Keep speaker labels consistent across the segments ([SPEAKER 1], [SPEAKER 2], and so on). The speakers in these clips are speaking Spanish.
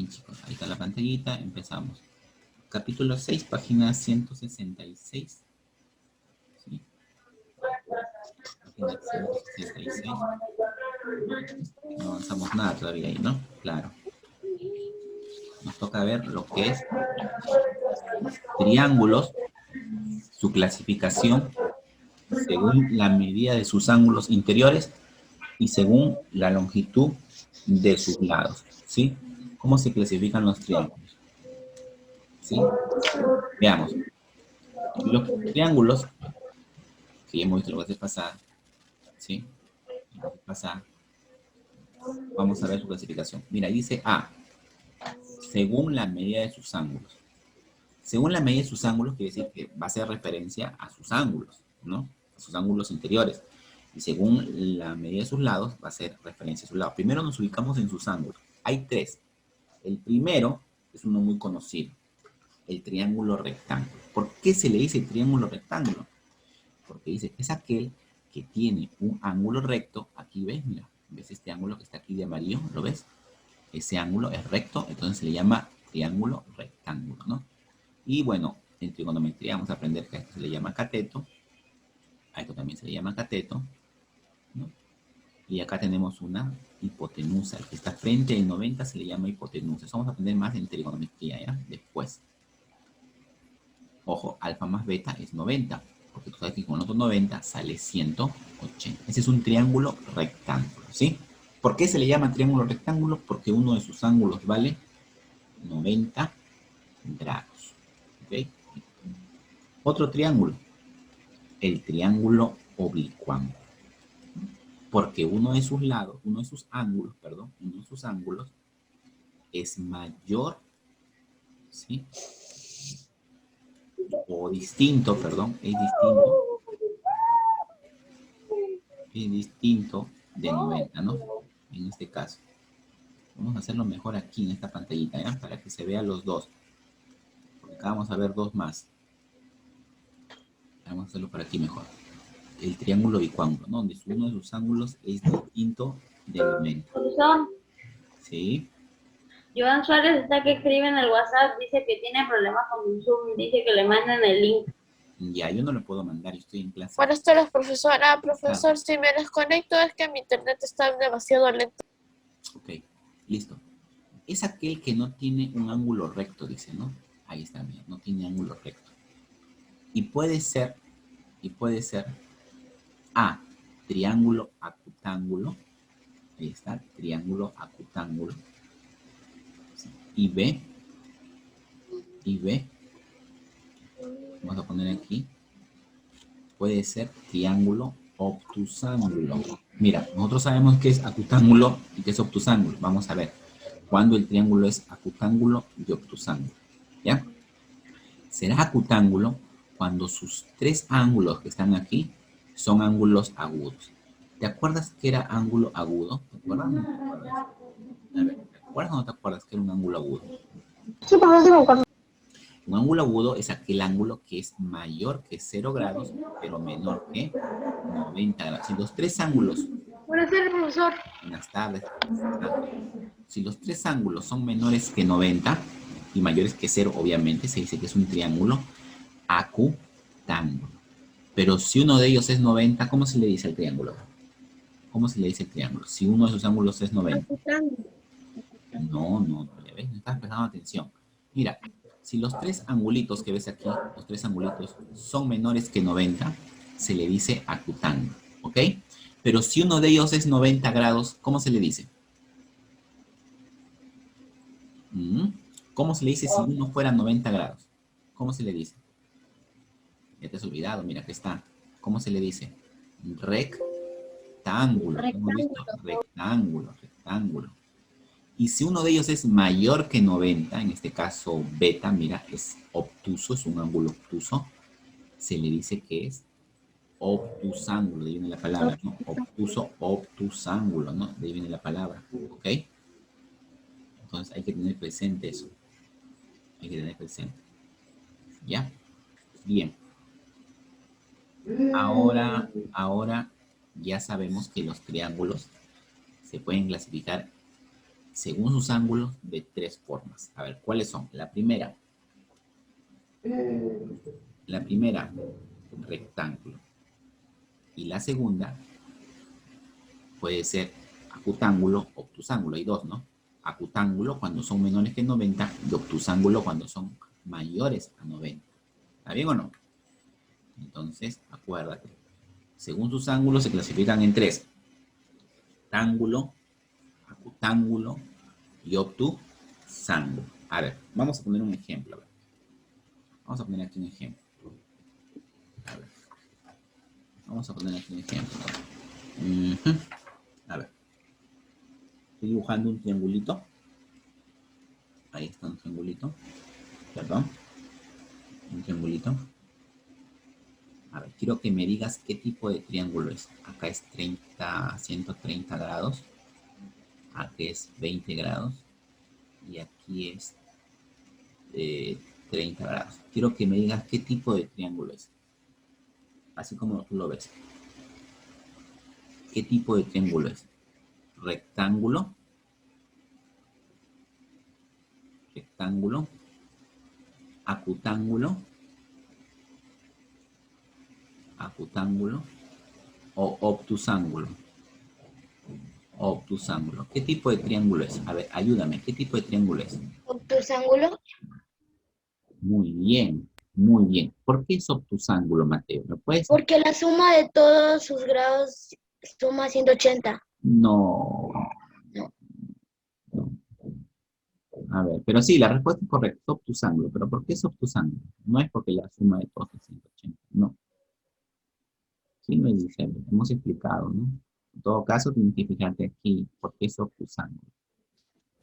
[SPEAKER 1] Bien, chicos, ahí está la pantallita, empezamos. Capítulo 6, página 166. ¿Sí? Página 166. No avanzamos nada todavía ahí, ¿no? Claro. Nos toca ver lo que es triángulos, su clasificación según la medida de sus ángulos interiores y según la longitud de sus lados, ¿sí? ¿Cómo se clasifican los triángulos? ¿Sí? Veamos. Los triángulos, que ya hemos visto la vez pasada, ¿sí? La vez pasada, vamos a ver su clasificación. Mira, dice A, según la medida de sus ángulos. Según la medida de sus ángulos, quiere decir que va a hacer referencia a sus ángulos, ¿no? A sus ángulos interiores. Y según la medida de sus lados, va a hacer referencia a sus lados. Primero nos ubicamos en sus ángulos. Hay tres. El primero es uno muy conocido, el triángulo rectángulo. ¿Por qué se le dice triángulo rectángulo? Porque dice que es aquel que tiene un ángulo recto. Aquí ves, mira, ves este ángulo que está aquí de amarillo, ¿lo ves? Ese ángulo es recto, entonces se le llama triángulo rectángulo, ¿no? Y bueno, en trigonometría vamos a aprender que a esto se le llama cateto, a esto también se le llama cateto, ¿no? Y acá tenemos una hipotenusa, el que está frente al 90 se le llama hipotenusa. Eso vamos a aprender más en trigonometría, ¿ya? Después. Ojo, alfa más beta es 90, porque tú sabes que con otro 90 sale 180. Ese es un triángulo rectángulo, ¿sí? ¿Por qué se le llama triángulo rectángulo? Porque uno de sus ángulos vale 90 grados, ¿ok? Otro triángulo, el triángulo oblicuángulo, porque uno de sus lados, uno de sus ángulos, perdón, uno de sus ángulos es mayor, ¿sí? O distinto, perdón, es distinto de 90, ¿no? En este caso. Vamos a hacerlo mejor aquí en esta pantallita, ¿ya? Para que se vean los dos. Porque acá vamos a ver dos más. Vamos a hacerlo por aquí mejor. El triángulo bicuángulo, ¿no? Donde uno de sus ángulos es distinto de 90.
[SPEAKER 2] Profesor,
[SPEAKER 1] ¿Sí?
[SPEAKER 2] Joan Suárez está que escribe en el WhatsApp, dice que tiene problemas con Zoom, dice que le manden el link.
[SPEAKER 1] Ya, yo no lo puedo mandar, yo estoy en clase.
[SPEAKER 3] Buenas tardes, profesora.
[SPEAKER 1] Claro.
[SPEAKER 3] Profesor, si me desconecto es que mi internet está demasiado lento.
[SPEAKER 1] Ok, listo. Es aquel que no tiene un ángulo recto, dice, ¿no? Ahí está, mira, no tiene ángulo recto. Y puede ser A, triángulo acutángulo. Ahí está, triángulo acutángulo. Y B, vamos a poner aquí, puede ser triángulo obtusángulo. Mira, nosotros sabemos qué es acutángulo y qué es obtusángulo. Vamos a ver cuándo el triángulo es acutángulo y obtusángulo, ¿ya? Será acutángulo cuando sus tres ángulos que están aquí son ángulos agudos. ¿Te acuerdas que era ángulo agudo? ¿Te acuerdas o no te acuerdas? A ver, ¿te acuerdas o no te acuerdas que era un ángulo agudo?
[SPEAKER 3] Sí, profesor, sí me acuerdo.
[SPEAKER 1] Un ángulo agudo es aquel ángulo que es mayor que 0 grados, pero menor que 90 grados. Si los tres ángulos...
[SPEAKER 2] Buenas tardes, profesor.
[SPEAKER 1] Buenas tardes. Si los tres ángulos son menores que 90 y mayores que 0, obviamente, se dice que es un triángulo acutángulo. Pero si uno de ellos es 90, ¿cómo se le dice al triángulo? ¿Cómo se le dice el triángulo? Si uno de sus ángulos es 90. No, ya ves, no estás prestando atención. Mira, si los tres angulitos que ves aquí, los tres angulitos, son menores que 90, se le dice acutángulo, ¿ok? Pero si uno de ellos es 90 grados, ¿cómo se le dice? ¿Cómo se le dice si uno fuera 90 grados? ¿Cómo se le dice? Ya te has olvidado, mira, aquí está. ¿Cómo se le dice? Rectángulo. ¿Hemos visto? Rectángulo. Y si uno de ellos es mayor que 90, en este caso beta, mira, es obtuso, es un ángulo obtuso, se le dice que es obtusángulo, de ahí viene la palabra, ¿no? Obtuso, obtusángulo, ¿no? De ahí viene la palabra, ¿ok? Entonces hay que tener presente eso. Hay que tener presente. ¿Ya? Bien. Ahora ya sabemos que los triángulos se pueden clasificar según sus ángulos de tres formas. A ver, ¿cuáles son? La primera, rectángulo. Y la segunda puede ser acutángulo, obtusángulo. Hay dos, ¿no? Acutángulo cuando son menores que 90 y obtusángulo cuando son mayores a 90. ¿Está bien o no? Entonces, acuérdate. Según sus ángulos se clasifican en tres. Rectángulo, acutángulo y obtusángulo. A ver, vamos a poner un ejemplo. A ver. Vamos a poner aquí un ejemplo. A ver. Vamos a poner aquí un ejemplo. A ver. Estoy dibujando un triangulito. Ahí está un triangulito. Perdón. Un triangulito. A ver, quiero que me digas qué tipo de triángulo es. Acá es 130 grados. Aquí es 20 grados. Y aquí es 30 grados. Quiero que me digas qué tipo de triángulo es. Así como tú lo ves. ¿Qué tipo de triángulo es? Rectángulo. Rectángulo. Acutángulo. Acutángulo. O obtusángulo. Obtusángulo. ¿Qué tipo de triángulo es? A ver, ayúdame. ¿Qué tipo de triángulo es?
[SPEAKER 3] Obtusángulo.
[SPEAKER 1] Muy bien. Muy bien. ¿Por qué es obtusángulo, Mateo? ¿Me puedes?
[SPEAKER 3] Porque la suma de todos sus grados suma 180.
[SPEAKER 1] No.
[SPEAKER 3] No.
[SPEAKER 1] No. A ver, pero sí, la respuesta es correcta. Es obtusángulo. ¿Pero por qué es obtusángulo? No es porque la suma de todos es 180. No. Sí, me dice, hemos explicado, ¿no? En todo caso, tienes que fijarte aquí, porque es obtusángulo.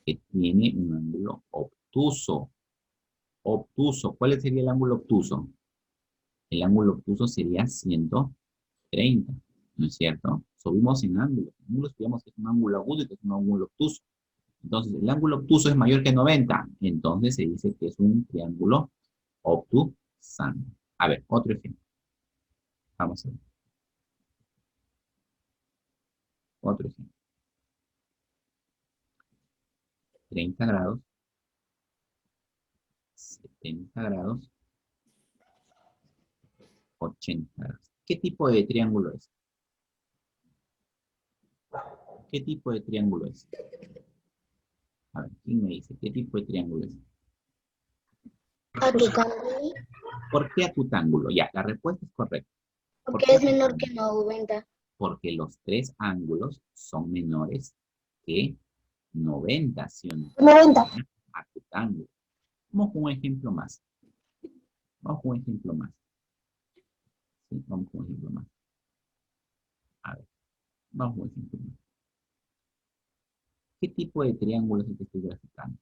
[SPEAKER 1] Que tiene un ángulo obtuso. Obtuso. ¿Cuál sería el ángulo obtuso? El ángulo obtuso sería 130, ¿no es cierto? Subimos en ángulo. En ángulo estudiamos que es un ángulo agudo y que es un ángulo obtuso. Entonces, el ángulo obtuso es mayor que 90. Entonces, se dice que es un triángulo obtusángulo. A ver, otro ejemplo. Vamos a ver. Otro ejemplo. 30 grados. 70 grados. 80 grados. ¿Qué tipo de triángulo es? ¿Qué tipo de triángulo es? A ver, ¿quién me dice? ¿Qué tipo de triángulo es?
[SPEAKER 3] Acutángulo.
[SPEAKER 1] ¿Por qué acutángulo? Ya, la respuesta es correcta. ¿Por
[SPEAKER 3] Porque
[SPEAKER 1] qué
[SPEAKER 3] es menor que
[SPEAKER 1] acutángulo?
[SPEAKER 3] 90.
[SPEAKER 1] Porque los tres ángulos son menores que 90, ¿sí o no?
[SPEAKER 3] 90.
[SPEAKER 1] Acutángulo. Vamos con un ejemplo más. Vamos con un ejemplo más. Sí, vamos con un ejemplo más. A ver, vamos con un ejemplo más. ¿Qué tipo de triángulo es el que estoy graficando?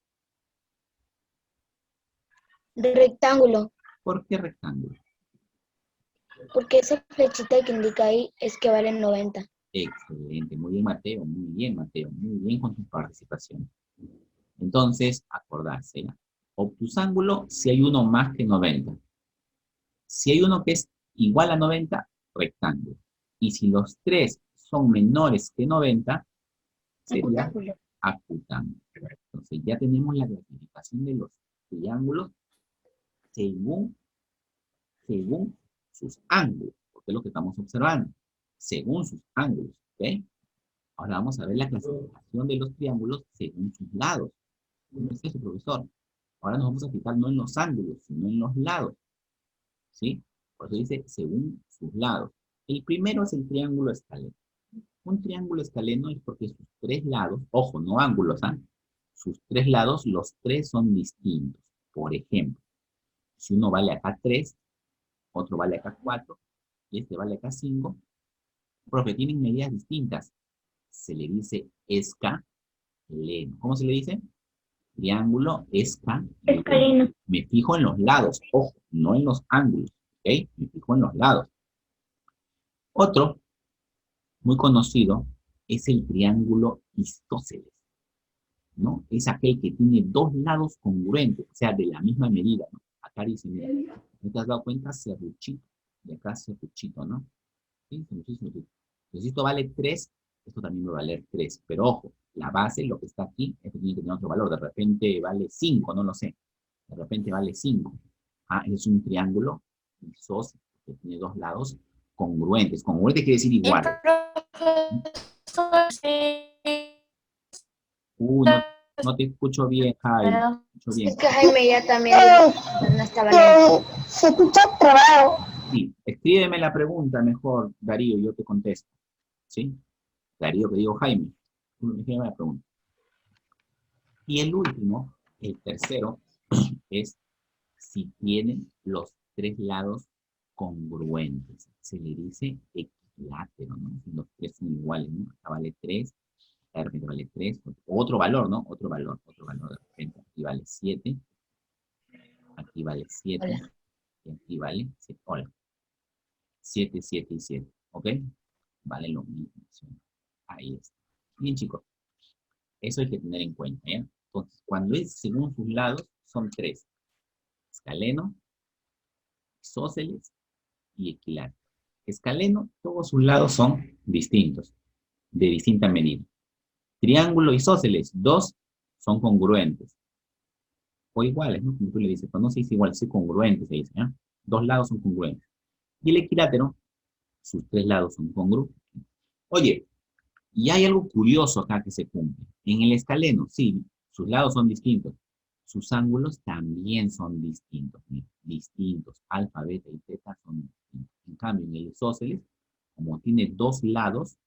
[SPEAKER 3] De rectángulo.
[SPEAKER 1] ¿Por qué rectángulo?
[SPEAKER 3] Porque esa flechita que indica ahí es que vale 90.
[SPEAKER 1] Excelente, muy bien Mateo, muy bien con tu participación. Entonces, acordarse, ¿ya? Obtusángulo si hay uno más que 90. Si hay uno que es igual a 90, rectángulo. Y si los tres son menores que 90, sería
[SPEAKER 3] Acutángulo.
[SPEAKER 1] acutángulo. Entonces ya tenemos la clasificación de los triángulos según sus ángulos, porque es lo que estamos observando, según sus ángulos, ¿ok? Ahora vamos a ver la clasificación de los triángulos según sus lados. ¿Cómo es eso, profesor? Ahora nos vamos a fijar no en los ángulos, sino en los lados, ¿sí? Por eso dice según sus lados. El primero es el triángulo escaleno. Un triángulo escaleno es porque sus tres lados, ojo, no ángulos, ¿ah? Sus tres lados, los tres son distintos. Por ejemplo, si uno vale acá 3, otro vale acá 4, y este vale acá 5, profe, tienen medidas distintas. Se le dice escaleno. ¿Cómo se le dice? Triángulo escaleno.
[SPEAKER 3] Escaleno.
[SPEAKER 1] Me fijo en los lados, ojo, no en los ángulos, ¿ok? Me fijo en los lados. Otro, muy conocido, es el triángulo isósceles, ¿no? Es aquel que tiene dos lados congruentes, o sea, de la misma medida, ¿no? Acá dice, mira, ¿no te has dado cuenta? Serruchito, y acá serruchito, ¿no? ¿Sí? Serruchito, serruchito. Entonces, si esto vale 3, esto también va a valer 3. Pero ojo, La base, lo que está aquí, esto tiene que tener otro valor. De repente vale 5, no lo sé. De repente vale 5. Ah, es un triángulo isósceles que tiene dos lados congruentes. Congruente quiere decir igual. No, no te escucho bien, Jaime. No te escucho bien.
[SPEAKER 3] Es que Jaime ya también no estaba lento.
[SPEAKER 4] Se escucha trabado.
[SPEAKER 1] Sí, escríbeme la pregunta mejor, Darío, y yo te contesto. ¿Sí? Darío, que digo Jaime. Escríbeme la pregunta. Y el último, el tercero, es si tienen los tres lados congruentes. Se le dice equilátero, ¿no? Si los tres son iguales, ¿no? Acá vale 3, de repente vale 3, otro valor, ¿no? Otro valor de repente. Aquí vale 7, aquí vale 7,
[SPEAKER 3] Hola.
[SPEAKER 1] y aquí vale 7. Hola. 7, 7 y 7, ¿ok? Vale lo mismo. Ahí está. Bien, chicos. Eso hay que tener en cuenta, ¿ya? Entonces, cuando es según sus lados, son 3. Escaleno, isósceles y equilátero. Escaleno, todos sus lados son distintos, de distinta medida. Triángulo, isósceles, 2 son congruentes. O iguales, ¿no? Como tú le dices, pero no se dice igual, se dice congruentes, se dice, ¿ya? 2 lados son congruentes. Y el equilátero, sus 3 lados son congruentes. Oye, y hay algo curioso acá que se cumple. En el escaleno, sí, sus lados son distintos. Sus ángulos también son distintos. Mira, distintos. Alfa, beta y teta son distintos. En cambio, en el isósceles, como tiene 2 lados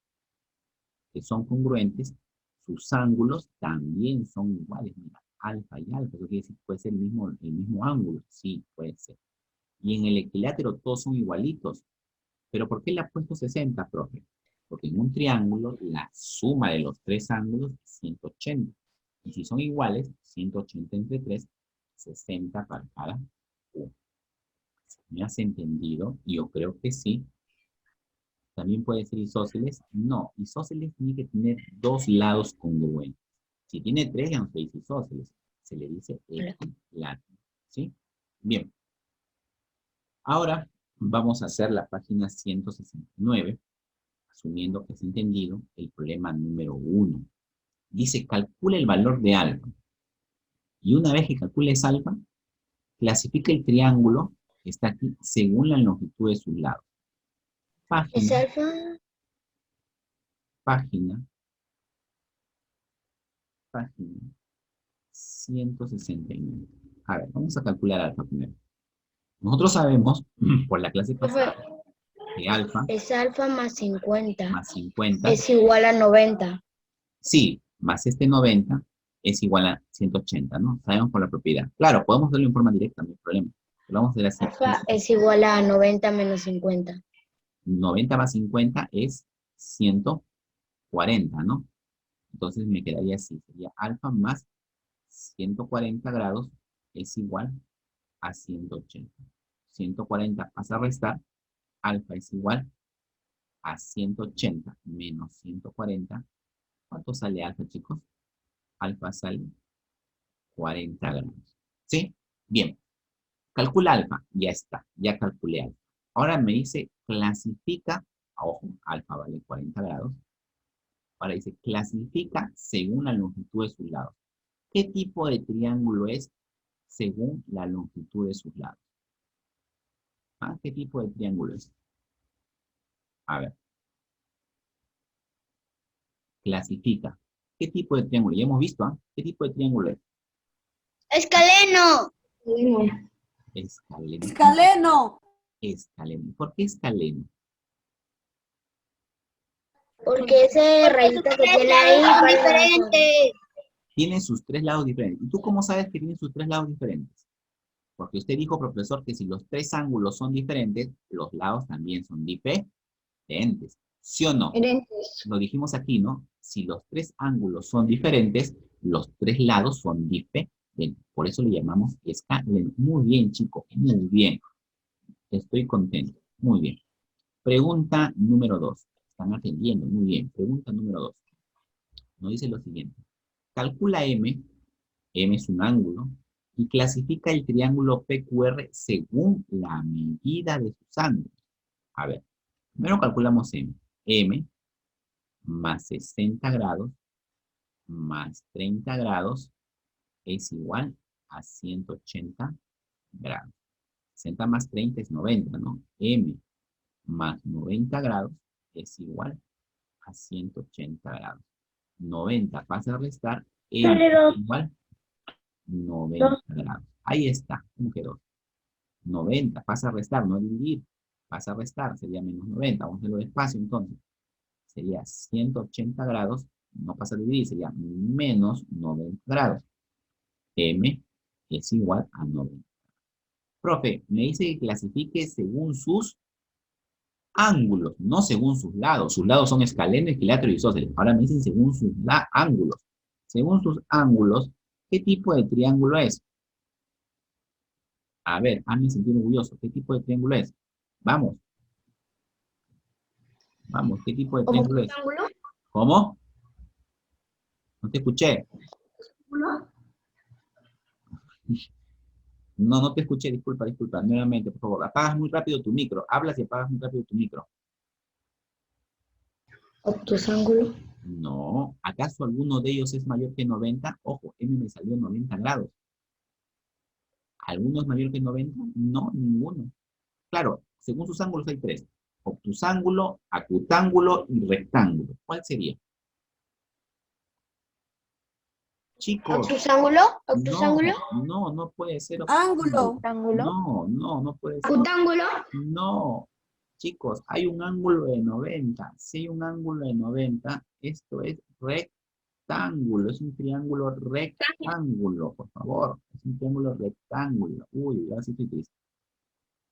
[SPEAKER 1] que son congruentes, sus ángulos también son iguales. Mira, alfa y alfa. Eso quiere decir que puede ser el mismo ángulo. Sí, puede ser. Y en el equilátero todos son igualitos. ¿Pero por qué le ha puesto 60, profe? Porque en un triángulo la suma de los 3 ángulos es 180. Y si son iguales, 180 entre 3, 60 para cada uno. ¿Me has entendido? Yo creo que sí. ¿También puede ser isósceles? No, isósceles tiene que tener 2 lados congruentes. Si tiene 3, ya no se dice isósceles. Se le dice equilátero. ¿Sí? Bien. Ahora vamos a hacer la página 169. Asumiendo que has entendido el problema número 1. Dice, calcula el valor de alfa. Y una vez que calcules alfa, clasifica el triángulo que está aquí según la longitud de sus lados.
[SPEAKER 3] ¿Es alfa?
[SPEAKER 1] Página 169. A ver, vamos a calcular alfa primero. Nosotros sabemos, por la clase pasada, que alfa
[SPEAKER 3] Es alfa más 50.
[SPEAKER 1] más 50
[SPEAKER 3] Es igual a 90.
[SPEAKER 1] Sí, más este 90 es igual a 180, ¿no? Sabemos por la propiedad. Claro, podemos hacerlo en forma directa, no hay problema. Lo vamos a hacer así.
[SPEAKER 3] Alfa es igual a 90 menos 50.
[SPEAKER 1] 90 más 50 es 140, ¿no? Entonces me quedaría así. Sería alfa más 140 grados es igual a 180. 140 pasa a restar. Alfa es igual a 180 menos 140. ¿Cuánto sale alfa, chicos? Alfa sale 40 grados. ¿Sí? Bien. Calcula alfa. Ya está. Ya calculé alfa. Ahora me dice clasifica. Ojo, alfa vale 40 grados. Ahora dice clasifica según la longitud de sus lados. ¿Qué tipo de triángulo es según la longitud de sus lados? ¿Ah? ¿Qué tipo de triángulo es? A ver. Clasifica. ¿Qué tipo de triángulo? Ya hemos visto, ¿ah? ¿Qué tipo de triángulo es?
[SPEAKER 3] ¡Escaleno!
[SPEAKER 1] Escaleno.
[SPEAKER 4] Escaleno.
[SPEAKER 1] Escaleno. ¿Por qué escaleno?
[SPEAKER 3] Porque ese rayito que tiene ahí son diferentes.
[SPEAKER 1] Tiene sus 3 lados diferentes. ¿Y tú cómo sabes que tiene sus 3 lados diferentes? Porque usted dijo, profesor, que si los 3 ángulos son diferentes, los lados también son diferentes. ¿Sí o no?
[SPEAKER 3] Diferentes.
[SPEAKER 1] Lo dijimos aquí, ¿no? Si los 3 ángulos son diferentes, los 3 lados son diferentes. Por eso le llamamos escaleno. Muy bien, chicos. Muy bien. Estoy contento. Muy bien. Pregunta número 2. Están atendiendo. Muy bien. Pregunta número 2. Nos dice lo siguiente. Calcula M. M es un ángulo. Y clasifica el triángulo PQR según la medida de sus ángulos. A ver. Primero calculamos M. M más 60 grados más 30 grados es igual a 180 grados. 60 más 30 es 90, ¿no? M más 90 grados es igual a 180 grados. 90 pasa a restar, M
[SPEAKER 4] Sale
[SPEAKER 1] es
[SPEAKER 4] 2.
[SPEAKER 1] igual 90 grados. Ahí está, ¿cómo quedó? 90 pasa a restar, no dividir, pasa a restar, sería menos 90. Vamos a hacerlo despacio entonces. Sería 180 grados, no pasa a dividir, sería menos 90 grados. M es igual a 90. Profe, me dice que clasifique según sus ángulos, no según sus lados. Sus lados son escaleno, equilátero y isósceles. Ahora me dicen según sus ángulos. Según sus ángulos, ¿qué tipo de triángulo es? A ver, hazme sentir orgulloso. ¿Qué tipo de triángulo es? Vamos. Vamos, ¿qué tipo de
[SPEAKER 4] ¿Como
[SPEAKER 1] triángulo es?
[SPEAKER 4] rectángulo?
[SPEAKER 1] ¿Cómo? No te escuché.
[SPEAKER 4] ¿No?
[SPEAKER 1] No, no te escuché, disculpa. Nuevamente, por favor. Apagas muy rápido tu micro. Hablas y apagas muy rápido tu micro.
[SPEAKER 3] Obtusángulo.
[SPEAKER 1] No. ¿Acaso alguno de ellos es mayor que 90? Ojo, M me salió 90 grados. ¿Alguno es mayor que 90? No, ninguno. Claro, según sus ángulos hay tres. Obtusángulo, acutángulo y rectángulo. ¿Cuál sería? Chicos,
[SPEAKER 4] ¿Obtusángulo?
[SPEAKER 1] no,
[SPEAKER 4] ¿Obtusángulo?
[SPEAKER 1] no puede ser
[SPEAKER 4] Ángulo.
[SPEAKER 3] Rectángulo.
[SPEAKER 1] no puede ser.
[SPEAKER 4] ¿Rectángulo?
[SPEAKER 1] No, chicos, hay un ángulo de 90. Si hay un ángulo de 90, esto es rectángulo. Es un triángulo rectángulo, por favor. Es un triángulo rectángulo. Uy, ahora sí estoy triste.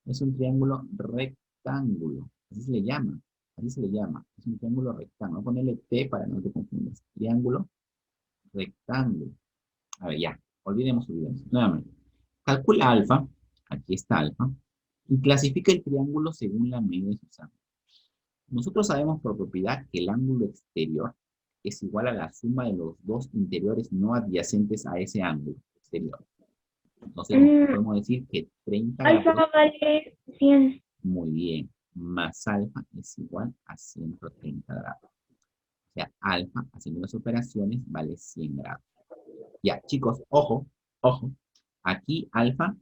[SPEAKER 1] Es un triángulo rectángulo. Así se le llama. Así se le llama. Es un triángulo rectángulo. Voy a ponerle T para no te confundas. Triángulo rectángulo. A ver, ya. Olvidemos. Nuevamente. Calcula alfa. Aquí está alfa. Y clasifica el triángulo según la medida de sus ángulos. Nosotros sabemos por propiedad que el ángulo exterior es igual a la suma de los dos interiores no adyacentes a ese ángulo exterior. Entonces, podemos decir que 30
[SPEAKER 4] Alfa
[SPEAKER 1] grados,
[SPEAKER 4] vale 100.
[SPEAKER 1] muy bien, más alfa es igual a 130 grados. O sea, alfa, haciendo las operaciones, vale 100 grados. Ya, chicos, ojo, ojo. Aquí alfa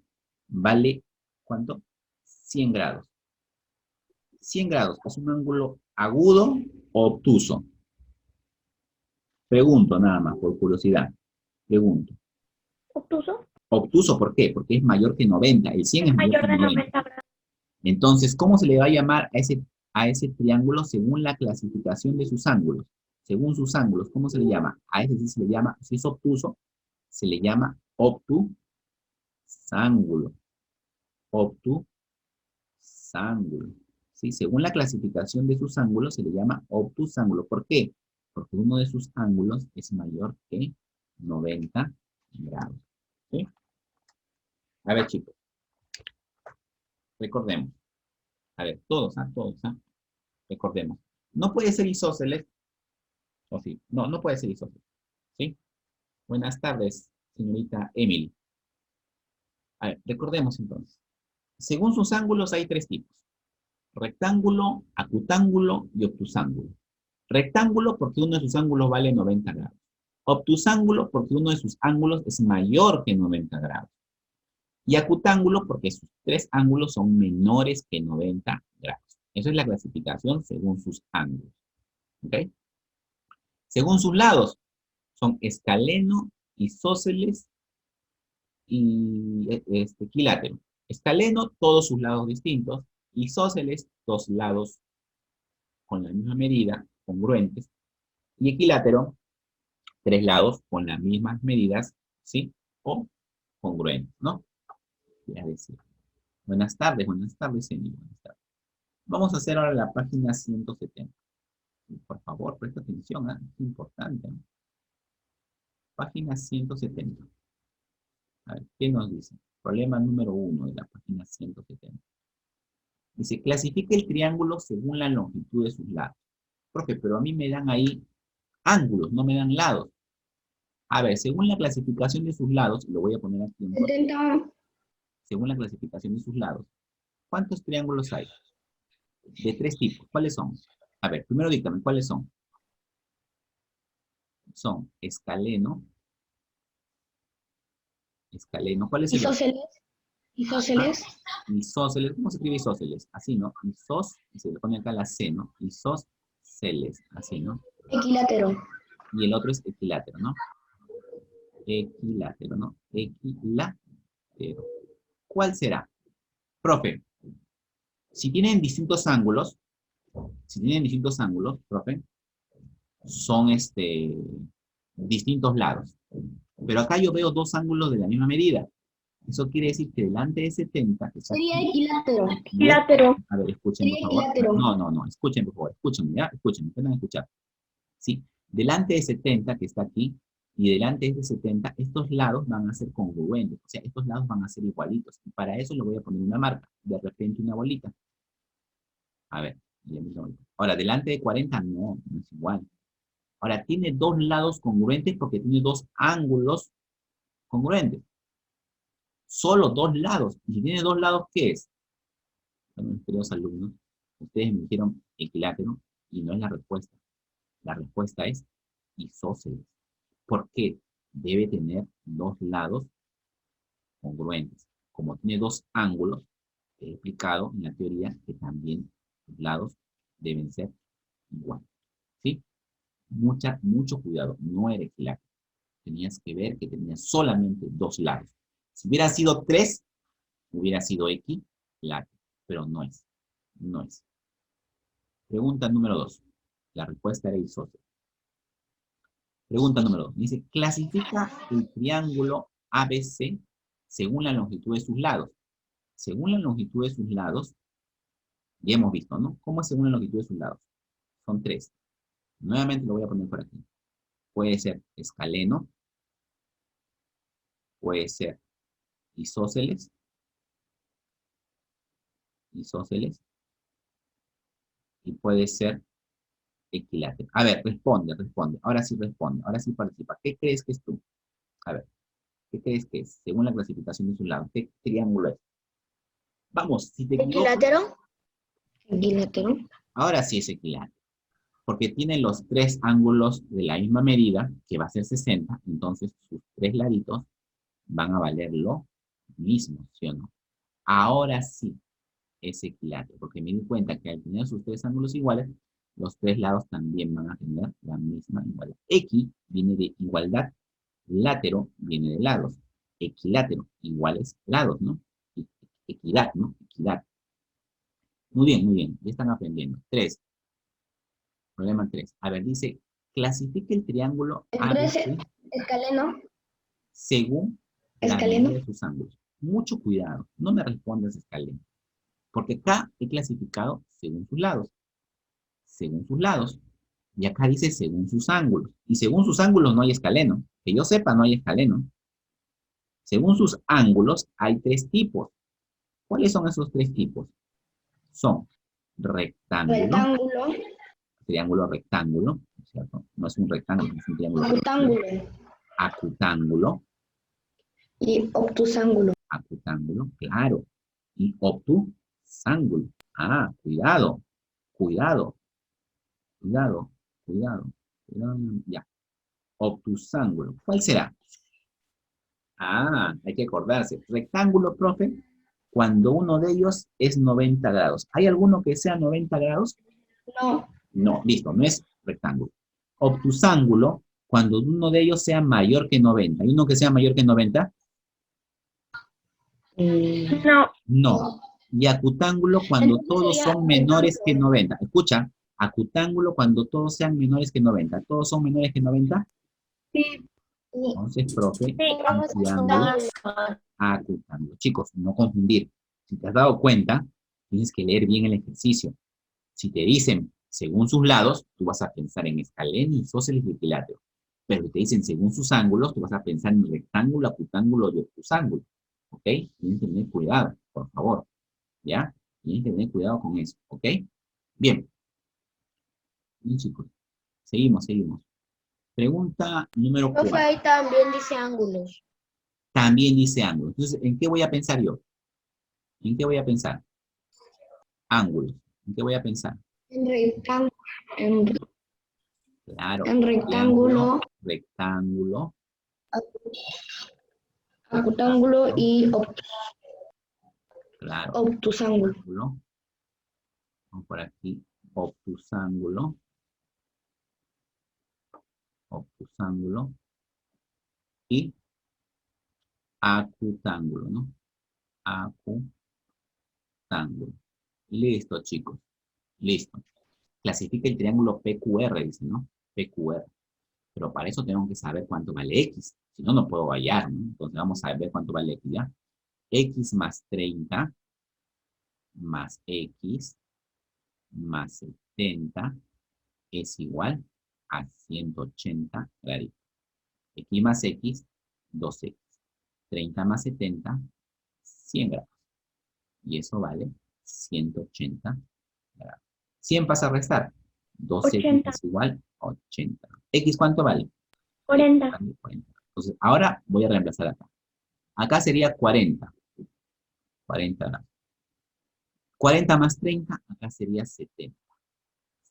[SPEAKER 1] vale, ¿cuánto? 100 grados. 100 grados, ¿es un ángulo agudo o obtuso? Pregunto nada más, por curiosidad. Pregunto.
[SPEAKER 4] ¿Obtuso?
[SPEAKER 1] Obtuso, ¿por qué? Porque es mayor que 90. El 100 es mayor que
[SPEAKER 4] Mayor de
[SPEAKER 1] 90.
[SPEAKER 4] 90 grados.
[SPEAKER 1] Entonces, ¿cómo se le va a llamar a ese triángulo según la clasificación de sus ángulos? Según sus ángulos, ¿cómo se le llama? A ese sí se le llama, si es obtuso, se le llama obtusángulo. Obtusángulo. ¿Sí? Según la clasificación de sus ángulos, se le llama obtusángulo. ¿Por qué? Porque uno de sus ángulos es mayor que 90 grados. ¿Sí? A ver, chicos. Recordemos. A ver, todos. Recordemos. No puede ser isósceles. ¿O sí? No, no puede ser isósceles. ¿Sí? Buenas tardes, señorita Emily. A ver, recordemos entonces. Según sus ángulos hay tres tipos. Rectángulo, acutángulo y obtusángulo. Rectángulo porque uno de sus ángulos vale 90 grados. Obtusángulo porque uno de sus ángulos es mayor que 90 grados. Y acutángulo porque sus tres ángulos son menores que 90 grados. Esa es la clasificación según sus ángulos. ¿Ok? Según sus lados, son escaleno, isósceles y equilátero. Escaleno, todos sus lados distintos. Isósceles, dos lados con la misma medida, congruentes. Y equilátero, tres lados con las mismas medidas, ¿sí? O congruentes, ¿no? Ya decía. Buenas tardes, señor. Buenas tardes. Vamos a hacer ahora la página 170. Por favor, presta atención, ¿eh? Es importante, ¿no? Página 170. A ver, ¿qué nos dice? Problema número 1 de la página 170. Dice, clasifica el triángulo según la longitud de sus lados. Profe, pero a mí me dan ahí ángulos, no me dan lados. A ver, según la clasificación de sus lados, lo voy a poner aquí en
[SPEAKER 4] 70.
[SPEAKER 1] según la clasificación de sus lados, ¿cuántos triángulos hay? De tres tipos. ¿Cuáles son? A ver, primero dígame, ¿cuáles son? son escaleno. Escaleno, ¿cuál es el otro?
[SPEAKER 3] Isósceles. Isósceles.
[SPEAKER 1] Isósceles, ¿cómo se escribe isósceles? Así, ¿no? Isós, y se le pone acá la C, ¿no? Isósceles, así, ¿no?
[SPEAKER 3] Equilátero.
[SPEAKER 1] Y el otro es equilátero, ¿no? Equilátero, ¿no? Equilátero. ¿Cuál será? Profe, si tienen distintos ángulos, profe, son distintos lados. Pero acá yo veo dos ángulos de la misma medida. Eso quiere decir que delante de 70... que está
[SPEAKER 3] Sería
[SPEAKER 1] aquí,
[SPEAKER 3] equilátero.
[SPEAKER 4] Equilátero.
[SPEAKER 1] a ver, escuchen, por favor.
[SPEAKER 3] Equilátero.
[SPEAKER 1] No, escuchen, por favor. Escúchenme, ¿ya? Escúchenme, pueden escuchar. Sí, delante de 70, que está aquí, y delante de ese 70, estos lados van a ser congruentes. O sea, estos lados van a ser igualitos. Y para eso le voy a poner una marca. De repente una bolita. A ver. Ahora, delante de 40, no es igual. Ahora, tiene dos lados congruentes porque tiene dos ángulos congruentes. Solo dos lados. Y si tiene dos lados, ¿qué es? Bueno, mis queridos alumnos, ustedes me dijeron equilátero y no es la respuesta. La respuesta es isósceles. ¿Por qué? Debe tener dos lados congruentes. Como tiene dos ángulos, he explicado en la teoría que también los lados deben ser iguales. ¿Sí? Mucho cuidado, no era equilátero. Tenías que ver que tenía solamente dos lados. Si hubiera sido 3, hubiera sido equilátero, pero no es. No es. Pregunta número 2. La respuesta era isósceles. Pregunta número 2. Dice, clasifica el triángulo ABC según la longitud de sus lados. Según la longitud de sus lados, ya hemos visto, ¿no? ¿Cómo es según la longitud de sus lados? Son 3. Nuevamente lo voy a poner por aquí. Puede ser escaleno, puede ser isósceles, y puede ser equilátero. A ver, responde. Ahora sí responde, ahora sí participa. ¿Qué crees que es tú? A ver, ¿qué crees que es? Según la clasificación de sus lados, ¿qué triángulo es? Vamos, si te equivocas.
[SPEAKER 3] Equilátero. Equilátero.
[SPEAKER 1] Ahora sí es equilátero. Porque tiene los tres ángulos de la misma medida, que va a ser 60, entonces sus tres laditos van a valer lo mismo, ¿sí o no? Ahora sí es equilátero, porque me di cuenta que al tener sus tres ángulos iguales, los tres lados también van a tener la misma igualdad. Equi viene de igualdad, látero viene de lados, equilátero, iguales lados, ¿no? Equidad, ¿no? Equidad. Muy bien, ya están aprendiendo. 3. Problema 3. A ver, dice, clasifique el triángulo ABC
[SPEAKER 3] Escaleno.
[SPEAKER 1] según la
[SPEAKER 3] Escaleno.
[SPEAKER 1] medida de sus ángulos. Mucho cuidado, no me respondas escaleno. Porque acá he clasificado según sus lados. Según sus lados. Y acá dice según sus ángulos. Y según sus ángulos no hay escaleno. Que yo sepa, no hay escaleno. Según sus ángulos hay 3 tipos. ¿Cuáles son esos 3 tipos? Son rectángulo. Triángulo rectángulo, ¿cierto? No es un rectángulo, es un triángulo. Acutángulo.
[SPEAKER 3] Y obtusángulo.
[SPEAKER 1] Acutángulo, claro. Y obtusángulo. Ah, cuidado. Ya. Obtusángulo. ¿Cuál será? Ah, hay que acordarse. Rectángulo, profe, cuando uno de ellos es 90 grados. ¿Hay alguno que sea 90 grados?
[SPEAKER 3] No.
[SPEAKER 1] No, listo, no es rectángulo. Obtusángulo, cuando uno de ellos sea mayor que 90. ¿Hay uno que sea mayor que 90?
[SPEAKER 4] No.
[SPEAKER 1] No. Y acutángulo cuando
[SPEAKER 3] Entonces
[SPEAKER 1] todos
[SPEAKER 3] sería
[SPEAKER 1] son menores
[SPEAKER 3] rectángulo.
[SPEAKER 1] que 90. Escucha, acutángulo cuando todos sean menores que 90. ¿Todos son menores que 90?
[SPEAKER 4] Sí.
[SPEAKER 1] Entonces, profe,
[SPEAKER 4] Sí.
[SPEAKER 1] triángulo, acutángulo. Chicos, no confundir. Si te has dado cuenta, tienes que leer bien el ejercicio. Si te dicen según sus lados, tú vas a pensar en escaleno, isósceles y equilátero. Pero si te dicen según sus ángulos, tú vas a pensar en rectángulo, acutángulo y obtusángulo. ¿Ok? Tienes que tener cuidado, por favor. ¿Ya? Tienes que tener cuidado con eso. ¿Ok? Bien. Bien, chicos. Seguimos. Pregunta número 4.
[SPEAKER 3] Profe, ahí también dice ángulos.
[SPEAKER 1] También dice ángulos. Entonces, ¿en qué voy a pensar yo? ¿En qué voy a pensar? Ángulos. ¿En qué voy a pensar?
[SPEAKER 3] En rectángulo.
[SPEAKER 1] Claro.
[SPEAKER 3] En rectángulo.
[SPEAKER 1] rectángulo,
[SPEAKER 3] Acutángulo y
[SPEAKER 1] claro,
[SPEAKER 3] obtusángulo.
[SPEAKER 1] ángulo. Vamos por aquí, obtusángulo, obtusángulo y acutángulo, ¿no? Acutángulo. Listo, chicos. Listo. Clasifica el triángulo PQR, dice, ¿no? PQR. Pero para eso tengo que saber cuánto vale X. Si no, no puedo hallar, ¿no? Entonces vamos a ver cuánto vale X, ¿ya? X más 30 más X más 70 es igual a 180 grados. X más X, 2X. 30 más 70, 100 grados. Y eso vale 180 grados. 100 pasa a restar. 2X
[SPEAKER 4] 80.
[SPEAKER 1] es igual a 80. ¿X cuánto vale?
[SPEAKER 4] 40.
[SPEAKER 1] 40. Entonces, ahora voy a reemplazar acá. Acá sería 40. 40 grados. 40 más 30, acá sería 70.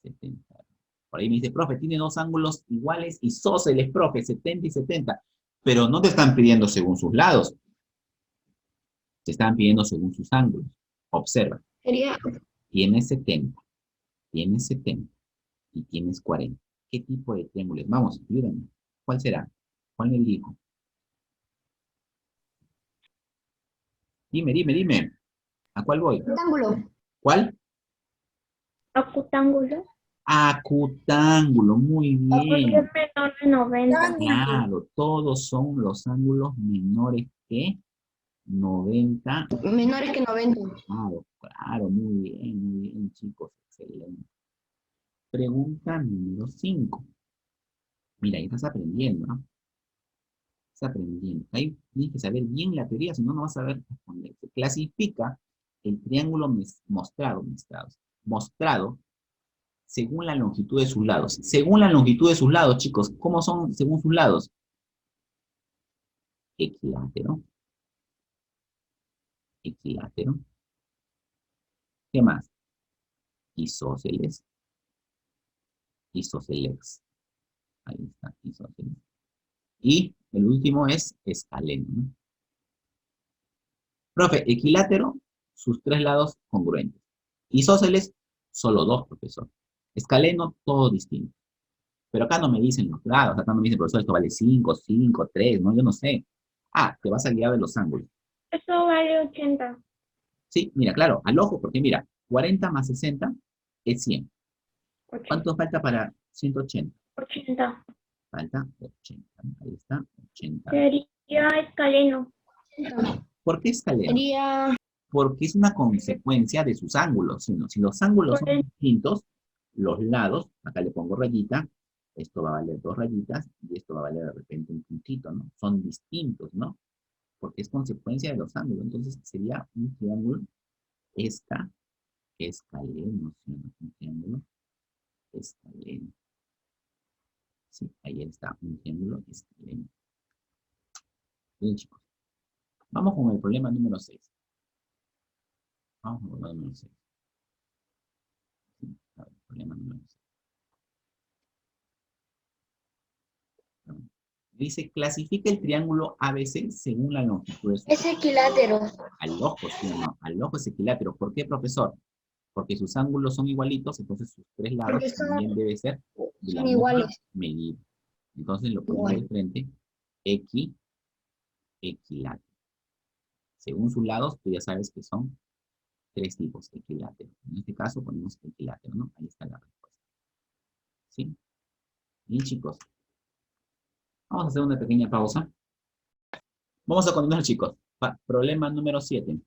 [SPEAKER 1] 70 grados. Por ahí me dice, profe, tiene dos ángulos iguales y isósceles, profe, 70 y 70. Pero no te están pidiendo según sus lados. Te están pidiendo según sus ángulos. Observa.
[SPEAKER 3] Sería
[SPEAKER 1] Tienes 70. Tienes 70. Y tienes 40. ¿Qué tipo de triángulo es? Vamos, ayúdame. ¿Cuál será? ¿Cuál me dijo? Dime, dime, dime. ¿A cuál voy?
[SPEAKER 3] rectángulo.
[SPEAKER 1] ¿Cuál?
[SPEAKER 4] Acutángulo.
[SPEAKER 1] Acutángulo, muy
[SPEAKER 4] Porque es
[SPEAKER 1] bien.
[SPEAKER 4] menor de 90.
[SPEAKER 1] Claro, todos son los ángulos menores que 90.
[SPEAKER 3] Menores que 90.
[SPEAKER 1] Claro, claro, muy bien, chicos. Excelente. Pregunta número 5. Mira, ahí estás aprendiendo, ¿no? Estás aprendiendo. Ahí tienes que saber bien la teoría, si no, no vas a saber responder. Se clasifica el triángulo mostrado según la longitud de sus lados. Según la longitud de sus lados, chicos, ¿cómo son según sus lados? Equilátero. Equilátero. ¿Qué más? Isósceles. Isósceles. Ahí está, isósceles. Y el último es escaleno, ¿no? Profe, equilátero, sus tres lados congruentes. Isósceles, solo dos, profesor. Escaleno, todo distinto. Pero acá no me dicen los lados, acá no me dicen, profesor, esto vale 5, 5, 3, ¿no? Yo no sé. Ah, te vas a guiar de los ángulos.
[SPEAKER 4] Eso vale 80.
[SPEAKER 1] Sí, mira, claro, al ojo, porque mira, 40 más 60 es 100.
[SPEAKER 4] 80.
[SPEAKER 1] ¿Cuánto falta para 180?
[SPEAKER 4] 80.
[SPEAKER 1] Falta 80. Ahí está, 80.
[SPEAKER 4] Sería escaleno.
[SPEAKER 1] ¿Por qué escaleno?
[SPEAKER 3] Sería
[SPEAKER 1] Porque es una consecuencia de sus ángulos. Si los ángulos son distintos, los lados, acá le pongo rayita, esto va a valer 2 rayitas y esto va a valer de repente un puntito, ¿no? Son distintos, ¿no? Porque es consecuencia de los ángulos. Entonces sería un triángulo escaleno, ¿sí? Un triángulo escaleno. Sí, ahí está, un triángulo escaleno. Bien, chicos. Vamos con el problema número 6. Vamos con el problema número 6. Sí, a ver, problema número 6. Dice, clasifica el triángulo ABC según la longitud de su...
[SPEAKER 3] es equilátero.
[SPEAKER 1] Al ojo, ¿sí o no? Al ojo es equilátero. ¿Por qué, profesor? Porque sus ángulos son igualitos, entonces sus tres lados
[SPEAKER 3] Porque
[SPEAKER 1] también debe ser de la
[SPEAKER 3] son
[SPEAKER 1] misma
[SPEAKER 3] iguales.
[SPEAKER 1] medida. Entonces lo ponemos
[SPEAKER 3] Igual.
[SPEAKER 1] de frente, equilátero. Según sus lados, tú ya sabes que son tres tipos, equilátero. En este caso ponemos equilátero, ¿no? Ahí está la respuesta. ¿Sí? Bien, chicos. Vamos a hacer una pequeña pausa. Vamos a continuar, chicos. Problema número 7.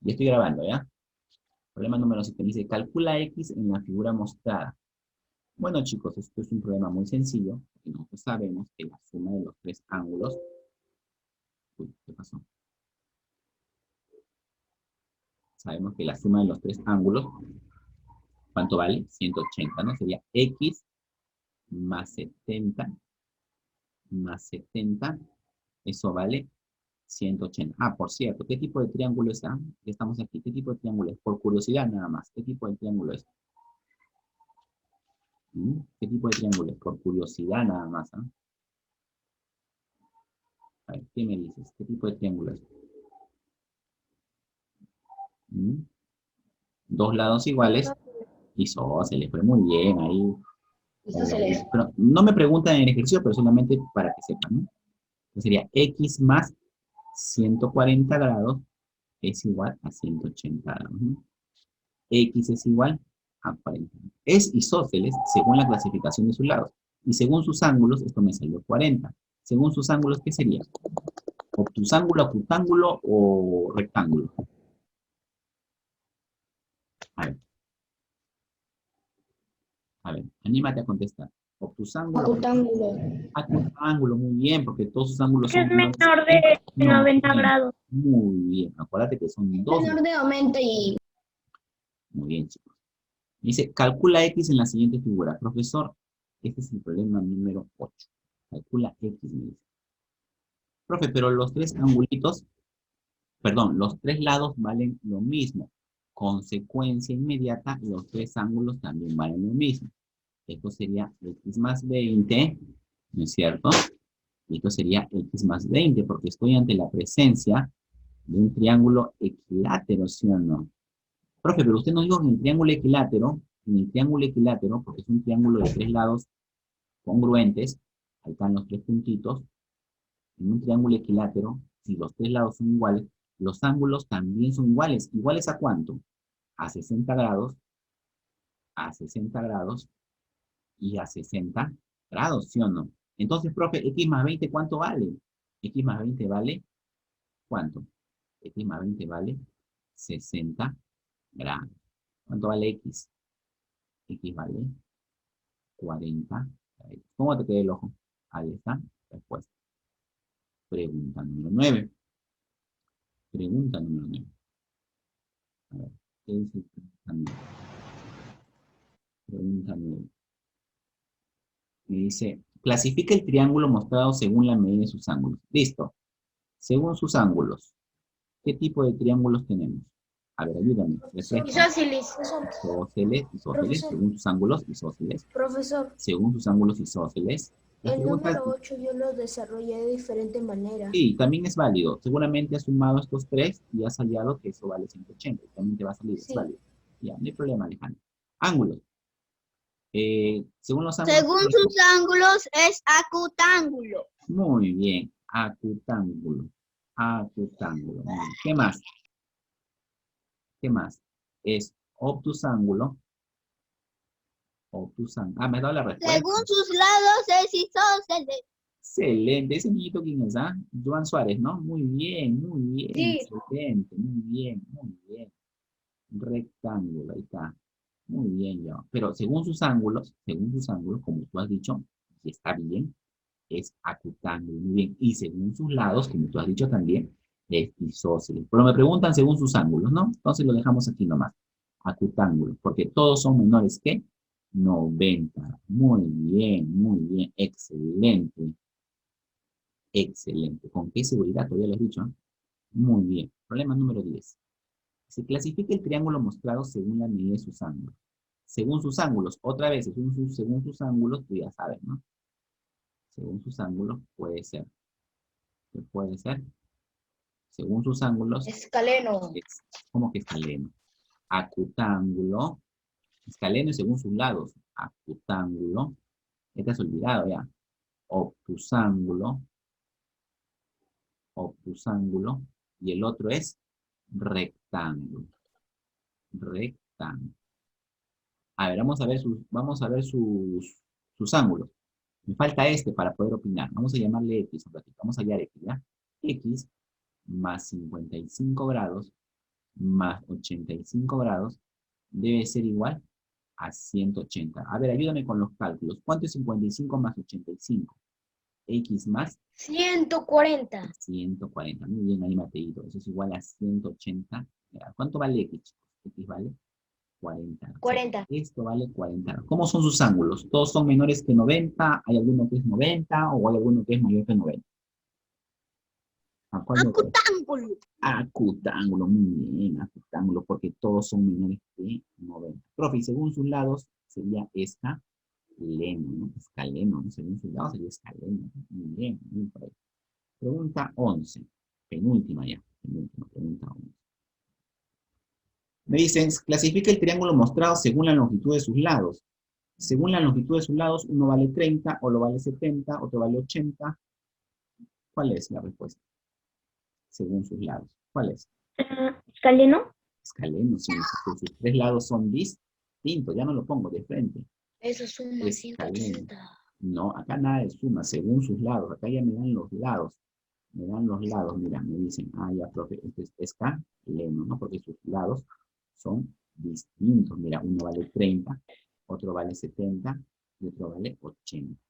[SPEAKER 1] Ya estoy grabando, ¿ya? Problema número 7. Dice, calcula X en la figura mostrada. Bueno, chicos, esto es un problema muy sencillo, porque nosotros sabemos que la suma de los tres ángulos... Uy, ¿qué pasó? Sabemos que la suma de los tres ángulos, ¿cuánto vale? 180, ¿no? Sería X más 70, eso vale 180. Ah, por cierto, ¿qué tipo de triángulo es? Ya estamos aquí. ¿Qué tipo de triángulo es? Por curiosidad nada más. ¿Qué tipo de triángulo es? ¿Qué tipo de triángulo es? Por curiosidad nada más. A ver, ¿qué me dices? ¿Qué tipo de triángulo es? ¿Mm? Dos lados iguales, isósceles, pues muy bien, ahí.
[SPEAKER 3] Isósceles.
[SPEAKER 1] Pero no me preguntan en el ejercicio, pero solamente para que sepan, ¿no? Entonces sería x más 140 grados es igual a 180 grados, ¿no? X es igual a 40. Es isósceles según la clasificación de sus lados. Y según sus ángulos, esto me salió 40. Según sus ángulos, ¿qué sería? ¿Obtusángulo, acutángulo o rectángulo? A ver, anímate a contestar. Obtusángulo,
[SPEAKER 3] Acutángulo.
[SPEAKER 1] acutángulo, muy bien, porque todos sus ángulos
[SPEAKER 4] Que
[SPEAKER 1] son
[SPEAKER 4] es
[SPEAKER 1] menores
[SPEAKER 4] menor
[SPEAKER 1] que
[SPEAKER 4] de 90
[SPEAKER 1] 90.
[SPEAKER 4] grados.
[SPEAKER 1] Muy bien, acuérdate que son dos.
[SPEAKER 3] Menor de aumento y...
[SPEAKER 1] Muy bien, chicos. Dice, calcula X en la siguiente figura. Profesor, este es el problema número 8. Calcula X, me dice. Profe, pero los tres angulitos, perdón, los tres lados valen lo mismo. Consecuencia inmediata, los tres ángulos también valen lo mismo. Esto sería X más 20, ¿no es cierto? Y esto sería X más 20, porque estoy ante la presencia de un triángulo equilátero, ¿sí o no? Profe, pero usted no dijo en el triángulo equilátero, porque es un triángulo de tres lados congruentes, ahí están los tres puntitos, en un triángulo equilátero, si los tres lados son iguales, los ángulos también son iguales. ¿Iguales a cuánto? A 60 grados, a 60 grados y a 60 grados, ¿sí o no? Entonces, profe, X más 20, ¿cuánto vale? X más 20 vale, ¿cuánto? X más 20 vale 60 grados. ¿Cuánto vale X? X vale 40 grados. ¿Cómo te queda el ojo? Ahí está, respuesta. Pregunta número 9. Pregunta número 9. A ver, ¿qué dice pregunta 9? Pregunta 9. Me dice, clasifica el triángulo mostrado según la medida de sus ángulos. Listo. Según sus ángulos, ¿qué tipo de triángulos tenemos? A ver, ayúdame. Refresca.
[SPEAKER 3] Isósceles.
[SPEAKER 1] Isósceles,
[SPEAKER 3] Profesor.
[SPEAKER 1] según sus ángulos, isósceles.
[SPEAKER 3] Profesor,
[SPEAKER 1] Según sus ángulos, isósceles. Las
[SPEAKER 3] el
[SPEAKER 1] preguntas,
[SPEAKER 3] número 8 yo lo desarrollé de diferente manera.
[SPEAKER 1] sí, también es válido. Seguramente has sumado estos tres y has hallado que eso vale 180. También te va a salir, es
[SPEAKER 3] Sí.
[SPEAKER 1] válido. Ya, no hay problema, Alejandro. Ángulos. Según los ángulos.
[SPEAKER 3] Según sus ángulos es acutángulo.
[SPEAKER 1] Muy bien, acutángulo. Acutángulo. Muy bien. ¿Qué más? ¿Qué más? Es obtusángulo. Obtusángulo. Ah, me ha dado la respuesta.
[SPEAKER 3] Según sus lados es isósceles.
[SPEAKER 1] Excelente. Ese niñito, ¿quién es? ¿Ah? Joan Suárez, ¿no? Muy bien, muy bien.
[SPEAKER 3] Sí.
[SPEAKER 1] Excelente, muy bien, muy bien. Rectángulo, ahí está. Muy bien, ya. Pero según sus ángulos, como tú has dicho, y está bien, es acutángulo, muy bien. Y según sus lados, como tú has dicho también, es isósceles. Pero me preguntan según sus ángulos, ¿no? Entonces lo dejamos aquí nomás. Acutángulo, porque todos son menores que 90. Muy bien, excelente. Excelente. ¿Con qué seguridad? Todavía lo has dicho, ¿no? Muy bien. Problema número 10. Se clasifica el triángulo mostrado según la medida de sus ángulos. Según sus ángulos, otra vez, según sus ángulos, tú ya sabes, ¿no? Según sus ángulos, puede ser. ¿Qué puede ser? Según sus ángulos,
[SPEAKER 3] Escaleno.
[SPEAKER 1] ¿cómo que escaleno? Acutángulo. Escaleno y según sus lados. Acutángulo. Ya te has olvidado ya. Obtusángulo. Obtusángulo. Y el otro es rectángulo. Rectángulo. A ver, vamos a ver sus ángulos. Me falta este para poder opinar. Vamos a llamarle X un ratito. Vamos a hallar X, ¿ya? X más 55 grados más 85 grados debe ser igual a 180. A ver, ayúdame con los cálculos. ¿Cuánto es 55 más 85? X más
[SPEAKER 3] 140.
[SPEAKER 1] 140. Muy bien, ahí Mateito. Eso es igual a 180 grados. ¿Cuánto vale X, chicos? X vale 40.
[SPEAKER 3] 40.
[SPEAKER 1] Esto vale 40. ¿Cómo son sus ángulos? ¿Todos son menores que 90? ¿Hay alguno que es 90 o hay alguno que es mayor que 90? ¿A cuál me voy?
[SPEAKER 3] Acutángulo.
[SPEAKER 1] Acutángulo, muy bien, acutángulo, porque todos son menores que 90. Profe, y según sus lados sería escaleno, ¿no? Escaleno, ¿no? Según sus lados sería escaleno. Muy bien por ahí. Pregunta 11. Penúltima ya. Penúltima, pregunta 11. Me dicen, clasifica el triángulo mostrado según la longitud de sus lados. Según la longitud de sus lados, uno vale 30, otro vale 70, otro vale 80. ¿Cuál es la respuesta? Según sus lados. ¿Cuál es?
[SPEAKER 4] Galeno.
[SPEAKER 1] Escaleno, sí, sus tres lados son distintos. Ya no lo pongo de frente.
[SPEAKER 3] Eso suma
[SPEAKER 1] Escaleno.
[SPEAKER 3] 180.
[SPEAKER 1] No, acá nada de suma, según sus lados. Acá ya me dan los lados. Me dan los lados, mira, me dicen, ya, profe, este es escaleno, ¿no? Porque sus lados son distintos. Mira, uno vale 30, otro vale 70 y otro vale 80.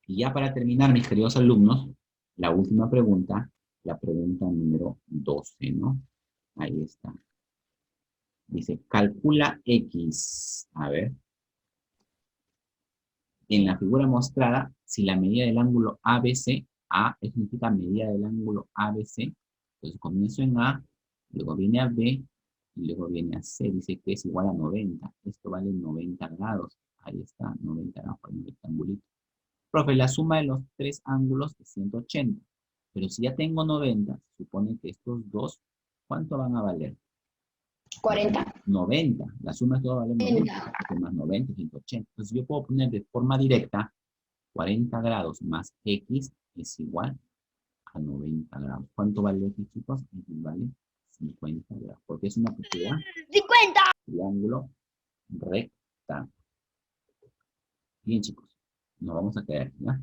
[SPEAKER 1] Y ya para terminar, mis queridos alumnos, la última pregunta, la pregunta número 12, ¿no? Ahí está. Dice, calcula X. A ver. En la figura mostrada, si la medida del ángulo ABC, A significa medida del ángulo ABC, entonces comienzo en A, luego viene a B, y luego viene a C, dice que es igual a 90. Esto vale 90 grados. Ahí está, 90 grados para un rectangulito. Profe, la suma de los tres ángulos es 180. Pero si ya tengo 90, se supone que estos dos, ¿cuánto van a valer?
[SPEAKER 3] 40.
[SPEAKER 1] 90. La suma de todo vale 90. Porque más 90 es 180. Entonces yo puedo poner de forma directa 40 grados más X es igual a 90 grados. ¿Cuánto vale X, chicos? X vale 50 grados. Porque es una propiedad
[SPEAKER 3] 50.
[SPEAKER 1] triángulo rectángulo. Bien, chicos. Nos vamos a quedar, ¿ya?